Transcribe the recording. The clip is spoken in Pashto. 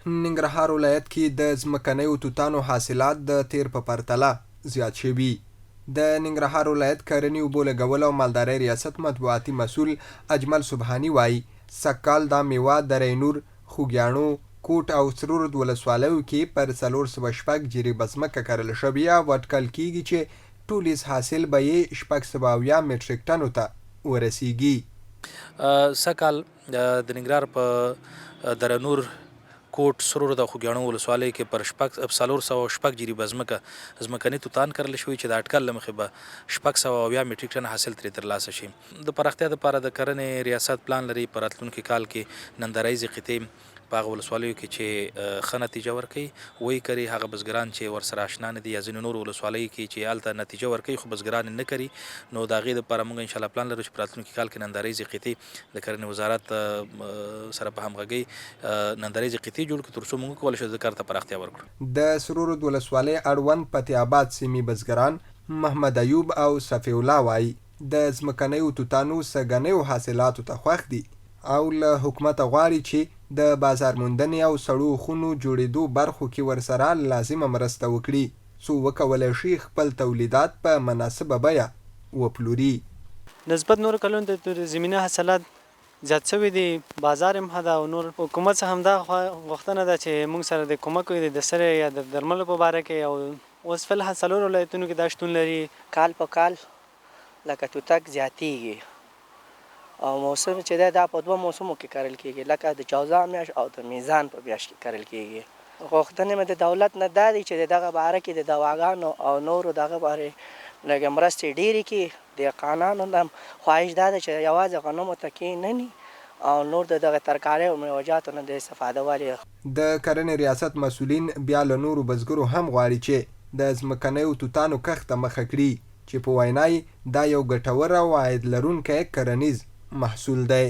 ننګرهار ولایت کې د ځمکنیو توتانو حاصلات د تیر په پرتله زیات شوي. د ننګرهار ولایت کرنې اوبو لګول او مالدارۍ ریاست مطبوعاتي مسؤل اجمل سبحاني وایي سږکال دا میوه د رینور، خوږیاڼو، کوټ او سرورود ولسوالیو کې پر 406 جریبه ځمکه کرل شوې او اټکل کېږي چې ټولیز حاصل به یې 670 میټریک ټنو ته ورسیږي. سږکال د ننګرهار په د رینور، کوټ، سرورود او خوږیاڼو ولسوالۍ کې پر 406 جریبه ځمکني توتان کرل شوي چې د اټکل له مخې به 670 میټریک ټن حاصل ترې ترلاسه شي. د پراختیا دپاره د کرنې ریاست پلان لري په راتلونکي کال کې ننداریزې قطعې په هغه ولسوالیو کې چې ښه نتیجه ورکوي ویې کري. هغه بزګران چې ورسره اشنا نه دي یا ځینې نورو ولسوالیو کې چې هلته نتیجه ورکوي خو بزګران نه کري، نو د هغې دپاره موږ انشاءالله پلان لرو چې په راتلونکي کال کې ننداریزې قطعې د کرنې وزارت سره په همغږۍ ننداریزې قطعې جوړ کړو تر څو موږ وکولی شو د کار ته پراختیا ورکړو. د سرورود ولسوالۍ اړوند فتح آباد سیمې بزګران محمد ایوب او صفی الله وایي د ځمکنیو توتانو سږنیو حاصلاتو ته خوښ دي او له حکومته غواړي چې د بازار موندنې او سړو خونو جوړېدو برخو کې ورسره لازمه مرسته وکړي څو وکولی شي خپل تولیدات په مناسبه بیه وپلوري. نسبت نور کلونو ته زمینه حاصلات زیات شوي دي، بازار هم ښه ده او نور حکومت څخه همدا غوښتنه ده چې موږ سره د کومک وکړي د سرې یا د درملو په باره کې. او اوس فلحال 4 ولایتونو کې دا شتون لري. کال په کال لکه توتک زیاتیږي او موسم چې ده دا په 2 موسمو کې کرل کېږي، لکه د جوزا میاشت او د میزان په میاشت کې کرل کېږي. غوښتنې مې د دولت نه دا دي چې دغه باره کې د دواګانو او نورو دغه باره لږ مرستې ډېرې کړي. دهقانانو هم خواهش دا ده چې یوازې غنمو ته کښېنني او نور د دغه ترکارۍ او میوجاتو نه د استفاده والي. د کرنې ریاست مسؤلین بیا له نورو بزګرو هم غواړي چې د ځمکنیو توتانو کښت ته مخه کړي چې په وینا دا یو ګټور او عاید لرونکی کرنیز محصول دی.